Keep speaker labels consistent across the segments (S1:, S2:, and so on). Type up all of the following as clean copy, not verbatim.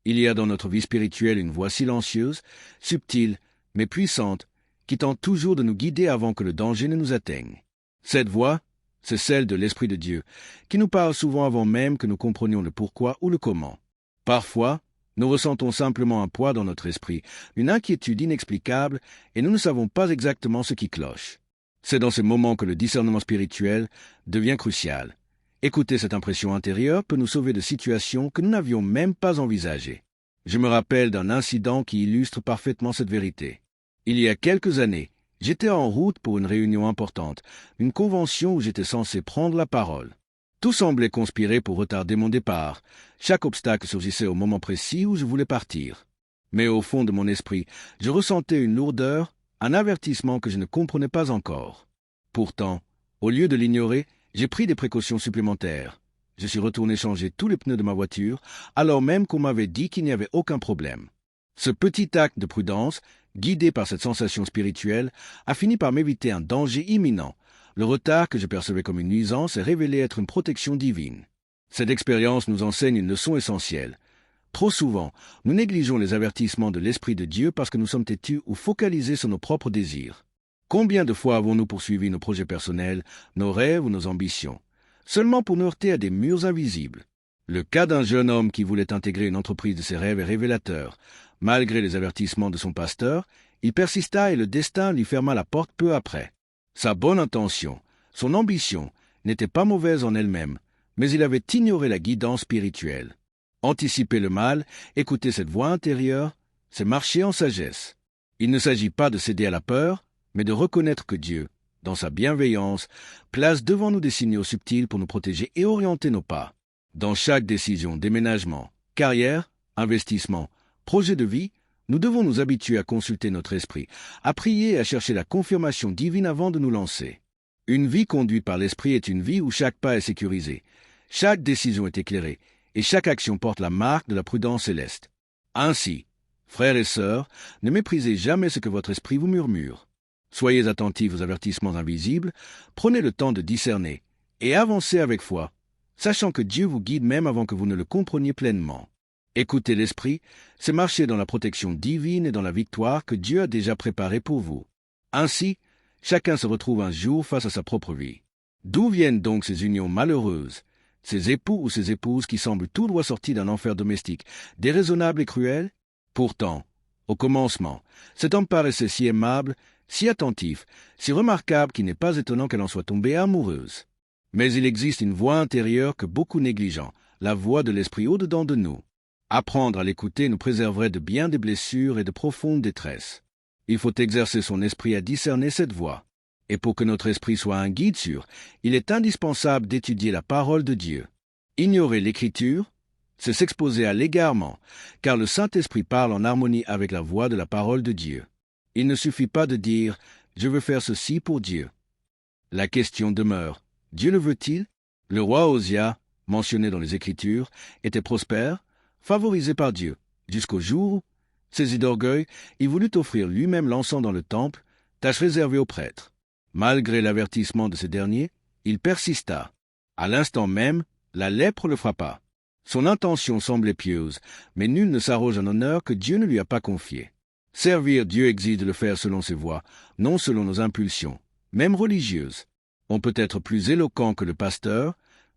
S1: Il y a dans notre vie spirituelle une voix silencieuse, subtile, mais puissante, qui tente toujours de nous guider avant que le danger ne nous atteigne. Cette voix, c'est celle de l'Esprit de Dieu, qui nous parle souvent avant même que nous comprenions le pourquoi ou le comment. Parfois, nous ressentons simplement un poids dans notre esprit, une inquiétude inexplicable, et nous ne savons pas exactement ce qui cloche. C'est dans ces moments que le discernement spirituel devient crucial. Écouter cette impression intérieure peut nous sauver de situations que nous n'avions même pas envisagées. Je me rappelle d'un incident qui illustre parfaitement cette vérité. Il y a quelques années, j'étais en route pour une réunion importante, une convention où j'étais censé prendre la parole. Tout semblait conspirer pour retarder mon départ. Chaque obstacle surgissait au moment précis où je voulais partir. Mais au fond de mon esprit, je ressentais une lourdeur, un avertissement que je ne comprenais pas encore. Pourtant, au lieu de l'ignorer, j'ai pris des précautions supplémentaires. Je suis retourné changer tous les pneus de ma voiture, alors même qu'on m'avait dit qu'il n'y avait aucun problème. Ce petit acte de prudence, guidé par cette sensation spirituelle, a fini par m'éviter un danger imminent. Le retard que je percevais comme une nuisance est révélé être une protection divine. Cette expérience nous enseigne une leçon essentielle. Trop souvent, nous négligeons les avertissements de l'Esprit de Dieu parce que nous sommes têtus ou focalisés sur nos propres désirs. Combien de fois avons-nous poursuivi nos projets personnels, nos rêves ou nos ambitions, seulement pour nous heurter à des murs invisibles? Le cas d'un jeune homme qui voulait intégrer une entreprise de ses rêves est révélateur. Malgré les avertissements de son pasteur, il persista et le destin lui ferma la porte peu après. Sa bonne intention, son ambition, n'était pas mauvaise en elle-même, mais il avait ignoré la guidance spirituelle. Anticiper le mal, écouter cette voix intérieure, c'est marcher en sagesse. Il ne s'agit pas de céder à la peur, mais de reconnaître que Dieu, dans sa bienveillance, place devant nous des signaux subtils pour nous protéger et orienter nos pas. Dans chaque décision, déménagement, carrière, investissement, projet de vie, nous devons nous habituer à consulter notre esprit, à prier et à chercher la confirmation divine avant de nous lancer. Une vie conduite par l'esprit est une vie où chaque pas est sécurisé, chaque décision est éclairée, et chaque action porte la marque de la prudence céleste. Ainsi, frères et sœurs, ne méprisez jamais ce que votre esprit vous murmure. Soyez attentifs aux avertissements invisibles, prenez le temps de discerner, et avancez avec foi, sachant que Dieu vous guide même avant que vous ne le compreniez pleinement. Écouter l'Esprit, c'est marcher dans la protection divine et dans la victoire que Dieu a déjà préparée pour vous. Ainsi, chacun se retrouve un jour face à sa propre vie. D'où viennent donc ces unions malheureuses, ces époux ou ces épouses qui semblent tout droit sortis d'un enfer domestique, déraisonnables et cruels? Pourtant, au commencement, cet homme paraissait si aimable, si attentif, si remarquable qu'il n'est pas étonnant qu'elle en soit tombée amoureuse. Mais il existe une voix intérieure que beaucoup négligent, la voix de l'Esprit au-dedans de nous. Apprendre à l'écouter nous préserverait de bien des blessures et de profondes détresses. Il faut exercer son esprit à discerner cette voix. Et pour que notre esprit soit un guide sûr, il est indispensable d'étudier la parole de Dieu. Ignorer l'Écriture, c'est s'exposer à l'égarement, car le Saint-Esprit parle en harmonie avec la voix de la parole de Dieu. Il ne suffit pas de dire « je veux faire ceci pour Dieu ». La question demeure « Dieu le veut-il » Le roi Osia, mentionné dans les Écritures, était prospère, favorisé par Dieu, jusqu'au jour où, saisi d'orgueil, il voulut offrir lui-même l'encens dans le temple, tâche réservée aux prêtres. Malgré l'avertissement de ces derniers, il persista. À l'instant même, la lèpre le frappa. Son intention semblait pieuse, mais nul ne s'arroge un honneur que Dieu ne lui a pas confié. Servir Dieu exige de le faire selon ses voies, non selon nos impulsions, même religieuses. On peut être plus éloquent que le pasteur,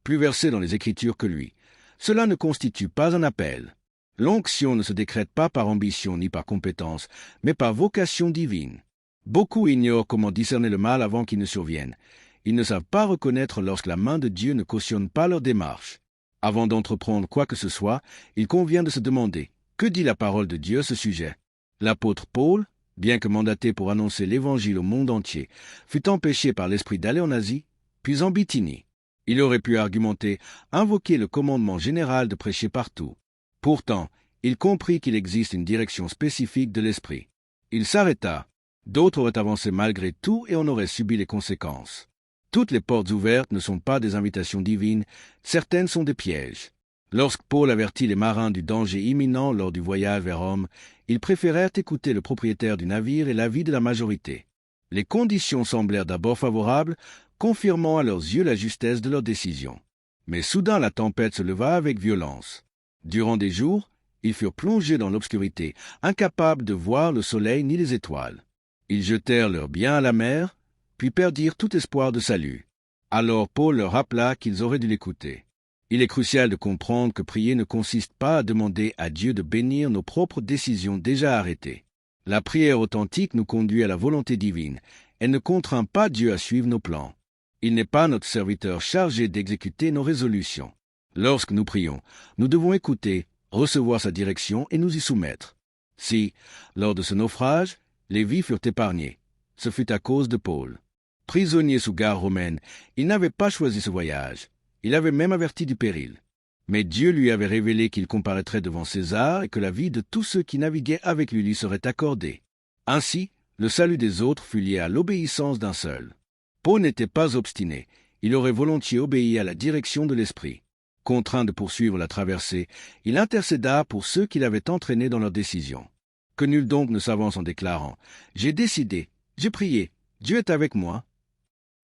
S1: plus versé dans les Écritures que lui. Cela ne constitue pas un appel. L'onction ne se décrète pas par ambition ni par compétence, mais par vocation divine. Beaucoup ignorent comment discerner le mal avant qu'il ne survienne. Ils ne savent pas reconnaître lorsque la main de Dieu ne cautionne pas leur démarche. Avant d'entreprendre quoi que ce soit, il convient de se demander « Que dit la parole de Dieu à ce sujet ?» L'apôtre Paul, bien que mandaté pour annoncer l'Évangile au monde entier, fut empêché par l'esprit d'aller en Asie, puis en Bithynie. Il aurait pu argumenter, invoquer le commandement général de prêcher partout. Pourtant, il comprit qu'il existe une direction spécifique de l'esprit. Il s'arrêta. D'autres auraient avancé malgré tout et en auraient subi les conséquences. Toutes les portes ouvertes ne sont pas des invitations divines, certaines sont des pièges. Lorsque Paul avertit les marins du danger imminent lors du voyage vers Rome, ils préférèrent écouter le propriétaire du navire et l'avis de la majorité. Les conditions semblèrent d'abord favorables, confirmant à leurs yeux la justesse de leur décision. Mais soudain la tempête se leva avec violence. Durant des jours, Ils furent plongés dans l'obscurité, incapables de voir le soleil ni les étoiles. Ils jetèrent leurs biens à la mer, puis perdirent tout espoir de salut. Alors Paul leur rappela qu'ils auraient dû l'écouter. Il est crucial de comprendre que prier ne consiste pas à demander à Dieu de bénir nos propres décisions déjà arrêtées. La prière authentique nous conduit à la volonté divine. Elle ne contraint pas Dieu à suivre nos plans. Il n'est pas notre serviteur chargé d'exécuter nos résolutions. Lorsque nous prions, nous devons écouter, recevoir sa direction et nous y soumettre. Si, lors de ce naufrage, les vies furent épargnées, ce fut à cause de Paul. Prisonnier sous garde romaine, il n'avait pas choisi ce voyage. Il avait même averti du péril. Mais Dieu lui avait révélé qu'il comparaîtrait devant César et que la vie de tous ceux qui naviguaient avec lui serait accordée. Ainsi, le salut des autres fut lié à l'obéissance d'un seul. Paul n'était pas obstiné. Il aurait volontiers obéi à la direction de l'Esprit. Contraint de poursuivre la traversée, il intercéda pour ceux qui l'avaient entraîné dans leur décision. Que nul donc ne s'avance en déclarant « J'ai décidé, j'ai prié, Dieu est avec moi ».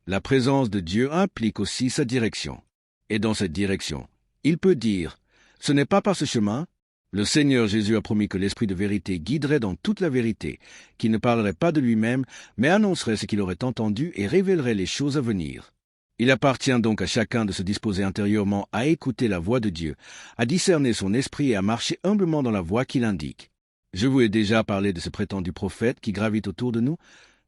S1: La présence de Dieu implique aussi sa direction. Et dans cette direction, il peut dire « Ce n'est pas par ce chemin ». Le Seigneur Jésus a promis que l'Esprit de vérité guiderait dans toute la vérité, qu'il ne parlerait pas de lui-même, mais annoncerait ce qu'il aurait entendu et révélerait les choses à venir. Il appartient donc à chacun de se disposer intérieurement à écouter la voix de Dieu, à discerner son esprit et à marcher humblement dans la voie qu'il indique. Je vous ai déjà parlé de ce prétendu prophète qui gravite autour de nous,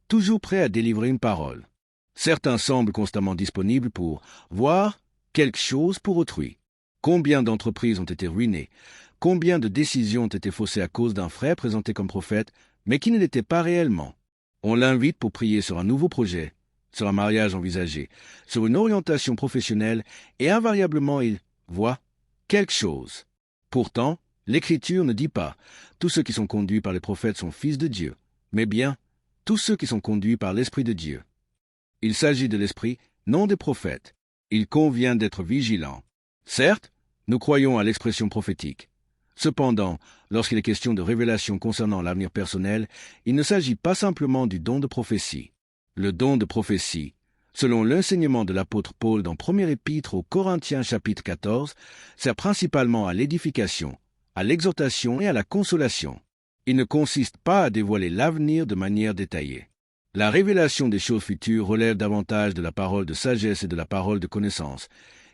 S1: toujours prêt à délivrer une parole. Certains semblent constamment disponibles pour voir quelque chose pour autrui. Combien d'entreprises ont été ruinées? Combien de décisions ont été faussées à cause d'un frère présenté comme prophète, mais qui ne l'était pas réellement? On l'invite pour prier sur un nouveau projet, sur un mariage envisagé, sur une orientation professionnelle, et invariablement il voit quelque chose. Pourtant, l'Écriture ne dit pas « tous ceux qui sont conduits par les prophètes sont fils de Dieu », mais bien « tous ceux qui sont conduits par l'Esprit de Dieu ». Il s'agit de l'Esprit, non des prophètes. Il convient d'être vigilant. Certes, nous croyons à l'expression prophétique. Cependant, lorsqu'il est question de révélation concernant l'avenir personnel, il ne s'agit pas simplement du don de prophétie. Le don de prophétie, selon l'enseignement de l'apôtre Paul dans 1er épître aux Corinthiens chapitre 14, sert principalement à l'édification, à l'exhortation et à la consolation. Il ne consiste pas à dévoiler l'avenir de manière détaillée. La révélation des choses futures relève davantage de la parole de sagesse et de la parole de connaissance,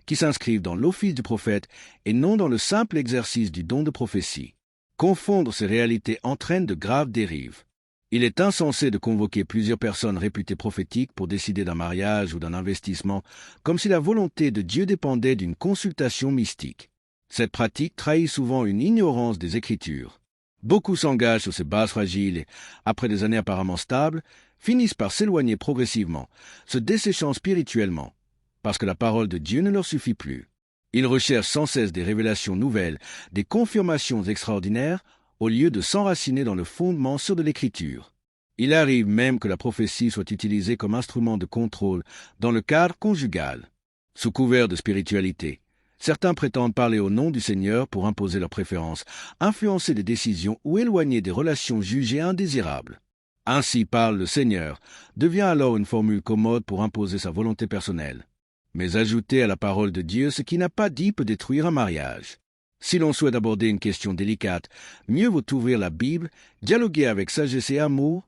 S1: qui s'inscrivent dans l'office du prophète et non dans le simple exercice du don de prophétie. Confondre ces réalités entraîne de graves dérives. Il est insensé de convoquer plusieurs personnes réputées prophétiques pour décider d'un mariage ou d'un investissement, comme si la volonté de Dieu dépendait d'une consultation mystique. Cette pratique trahit souvent une ignorance des Écritures. Beaucoup s'engagent sur ces bases fragiles et, après des années apparemment stables, finissent par s'éloigner progressivement, se desséchant spirituellement, parce que la parole de Dieu ne leur suffit plus. Ils recherchent sans cesse des révélations nouvelles, des confirmations extraordinaires, au lieu de s'enraciner dans le fondement sûr de l'Écriture. Il arrive même que la prophétie soit utilisée comme instrument de contrôle dans le cadre conjugal. Sous couvert de spiritualité, certains prétendent parler au nom du Seigneur pour imposer leurs préférences, influencer des décisions ou éloigner des relations jugées indésirables. Ainsi parle le Seigneur devient alors une formule commode pour imposer sa volonté personnelle. Mais ajouter à la parole de Dieu ce qui n'a pas dit peut détruire un mariage. Si l'on souhaite aborder une question délicate, mieux vaut ouvrir la Bible, dialoguer avec sagesse et amour,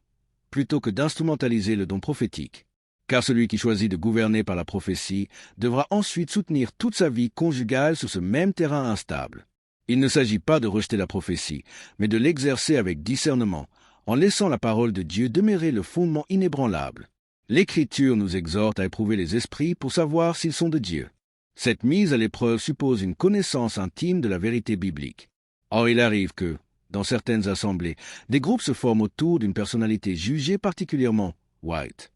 S1: plutôt que d'instrumentaliser le don prophétique. Car celui qui choisit de gouverner par la prophétie devra ensuite soutenir toute sa vie conjugale sur ce même terrain instable. Il ne s'agit pas de rejeter la prophétie, mais de l'exercer avec discernement, en laissant la parole de Dieu demeurer le fondement inébranlable. L'Écriture nous exhorte à éprouver les esprits pour savoir s'ils sont de Dieu. Cette mise à l'épreuve suppose une connaissance intime de la vérité biblique. Or, il arrive que, dans certaines assemblées, des groupes se forment autour d'une personnalité jugée particulièrement « white ».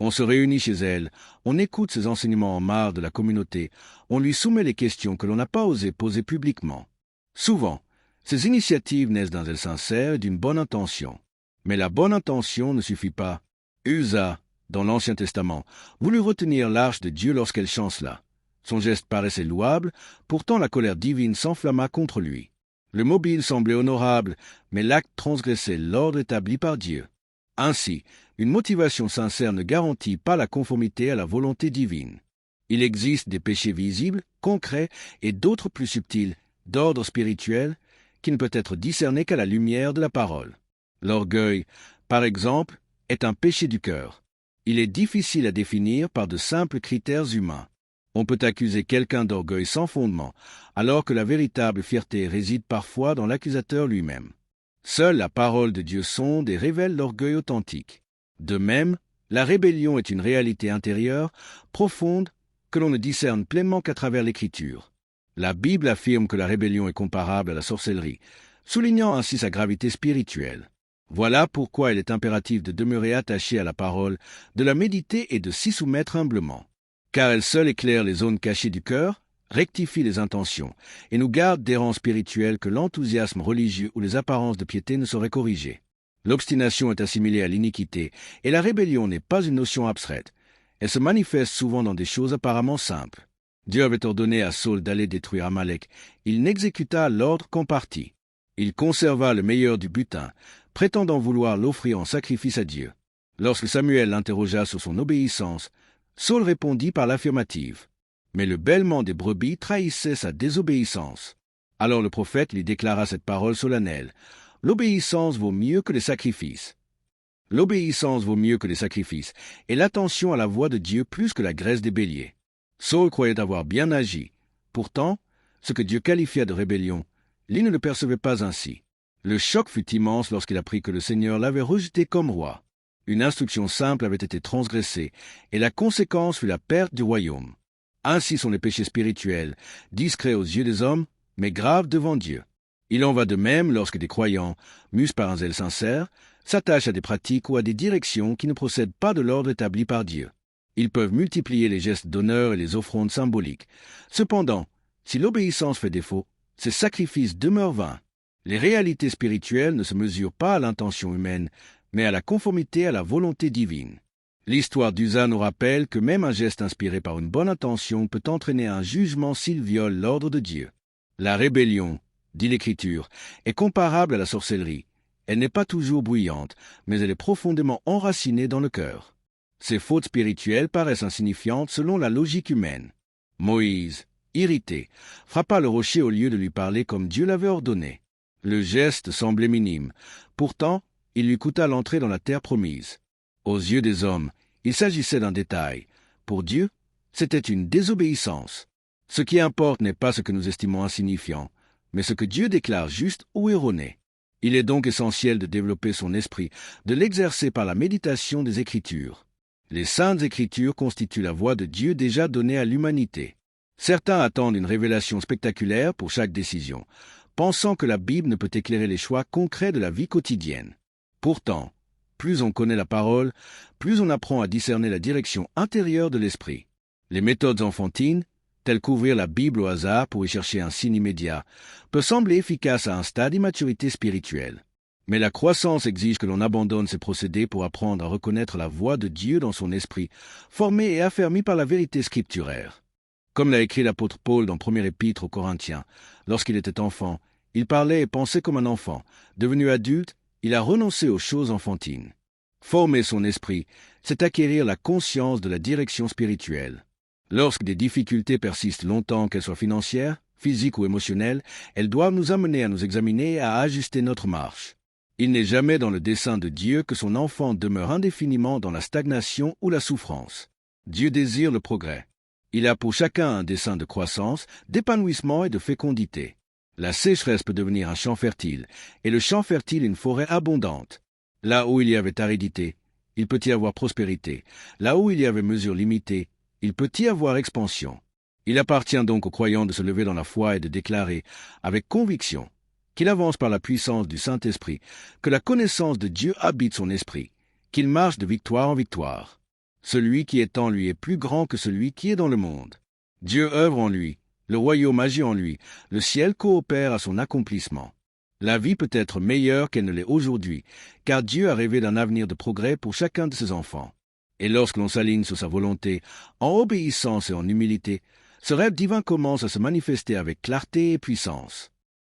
S1: On se réunit chez elle, on écoute ses enseignements en marge de la communauté, on lui soumet les questions que l'on n'a pas osé poser publiquement. Souvent, ces initiatives naissent d'un zèle sincère et d'une bonne intention. Mais la bonne intention ne suffit pas. Usa, dans l'Ancien Testament, voulut retenir l'arche de Dieu lorsqu'elle chancela. Son geste paraissait louable, pourtant la colère divine s'enflamma contre lui. Le mobile semblait honorable, mais l'acte transgressait l'ordre établi par Dieu. Ainsi, une motivation sincère ne garantit pas la conformité à la volonté divine. Il existe des péchés visibles, concrets, et d'autres plus subtils, d'ordre spirituel, qui ne peut être discerné qu'à la lumière de la parole. L'orgueil, par exemple, est un péché du cœur. Il est difficile à définir par de simples critères humains. On peut accuser quelqu'un d'orgueil sans fondement, alors que la véritable fierté réside parfois dans l'accusateur lui-même. Seule la parole de Dieu sonde et révèle l'orgueil authentique. De même, la rébellion est une réalité intérieure, profonde, que l'on ne discerne pleinement qu'à travers l'Écriture. La Bible affirme que la rébellion est comparable à la sorcellerie, soulignant ainsi sa gravité spirituelle. Voilà pourquoi il est impératif de demeurer attaché à la parole, de la méditer et de s'y soumettre humblement. Car elle seule éclaire les zones cachées du cœur, rectifie les intentions, et nous garde des rangs spirituels que l'enthousiasme religieux ou les apparences de piété ne sauraient corriger. L'obstination est assimilée à l'iniquité, et la rébellion n'est pas une notion abstraite. Elle se manifeste souvent dans des choses apparemment simples. Dieu avait ordonné à Saül d'aller détruire Amalek. Il n'exécuta l'ordre qu'en partie. Il conserva le meilleur du butin, prétendant vouloir l'offrir en sacrifice à Dieu. Lorsque Samuel l'interrogea sur son obéissance, Saül répondit par l'affirmative. Mais le bêlement des brebis trahissait sa désobéissance. Alors le prophète lui déclara cette parole solennelle. « L'obéissance vaut mieux que les sacrifices. L'obéissance vaut mieux que les sacrifices, et l'attention à la voix de Dieu plus que la graisse des béliers. » Saül croyait avoir bien agi. Pourtant, ce que Dieu qualifia de rébellion, lui ne le percevait pas ainsi. Le choc fut immense lorsqu'il apprit que le Seigneur l'avait rejeté comme roi. Une instruction simple avait été transgressée, et la conséquence fut la perte du royaume. Ainsi sont les péchés spirituels, discrets aux yeux des hommes, mais graves devant Dieu. Il en va de même lorsque des croyants, mus par un zèle sincère, s'attachent à des pratiques ou à des directions qui ne procèdent pas de l'ordre établi par Dieu. Ils peuvent multiplier les gestes d'honneur et les offrandes symboliques. Cependant, si l'obéissance fait défaut, ces sacrifices demeurent vains. Les réalités spirituelles ne se mesurent pas à l'intention humaine, mais à la conformité à la volonté divine. L'histoire d'Uza nous rappelle que même un geste inspiré par une bonne intention peut entraîner un jugement s'il viole l'ordre de Dieu. La rébellion, dit l'Écriture, est comparable à la sorcellerie. Elle n'est pas toujours bruyante, mais elle est profondément enracinée dans le cœur. Ces fautes spirituelles paraissent insignifiantes selon la logique humaine. Moïse, irrité, frappa le rocher au lieu de lui parler comme Dieu l'avait ordonné. Le geste semblait minime. Pourtant, il lui coûta l'entrée dans la terre promise. Aux yeux des hommes, il s'agissait d'un détail. Pour Dieu, c'était une désobéissance. Ce qui importe n'est pas ce que nous estimons insignifiant, mais ce que Dieu déclare juste ou erroné. Il est donc essentiel de développer son esprit, de l'exercer par la méditation des Écritures. Les Saintes Écritures constituent la voix de Dieu déjà donnée à l'humanité. Certains attendent une révélation spectaculaire pour chaque décision, pensant que la Bible ne peut éclairer les choix concrets de la vie quotidienne. Pourtant, plus on connaît la parole, plus on apprend à discerner la direction intérieure de l'esprit. Les méthodes enfantines, telles qu'ouvrir la Bible au hasard pour y chercher un signe immédiat, peuvent sembler efficaces à un stade d'immaturité spirituelle. Mais la croissance exige que l'on abandonne ces procédés pour apprendre à reconnaître la voix de Dieu dans son esprit, formé et affermi par la vérité scripturaire. Comme l'a écrit l'apôtre Paul dans 1er Épître aux Corinthiens, lorsqu'il était enfant, il parlait et pensait comme un enfant. Devenu adulte, il a renoncé aux choses enfantines. Former son esprit, c'est acquérir la conscience de la direction spirituelle. Lorsque des difficultés persistent longtemps, qu'elles soient financières, physiques ou émotionnelles, elles doivent nous amener à nous examiner et à ajuster notre marche. Il n'est jamais dans le dessein de Dieu que son enfant demeure indéfiniment dans la stagnation ou la souffrance. Dieu désire le progrès. Il a pour chacun un dessein de croissance, d'épanouissement et de fécondité. La sécheresse peut devenir un champ fertile, et le champ fertile une forêt abondante. Là où il y avait aridité, il peut y avoir prospérité. Là où il y avait mesure limitée, il peut y avoir expansion. Il appartient donc aux croyants de se lever dans la foi et de déclarer, avec conviction, qu'il avance par la puissance du Saint-Esprit, que la connaissance de Dieu habite son esprit, qu'il marche de victoire en victoire. Celui qui est en lui est plus grand que celui qui est dans le monde. Dieu œuvre en lui, le royaume agit en lui, le ciel coopère à son accomplissement. La vie peut être meilleure qu'elle ne l'est aujourd'hui, car Dieu a rêvé d'un avenir de progrès pour chacun de ses enfants. Et lorsque l'on s'aligne sur sa volonté, en obéissance et en humilité, ce rêve divin commence à se manifester avec clarté et puissance.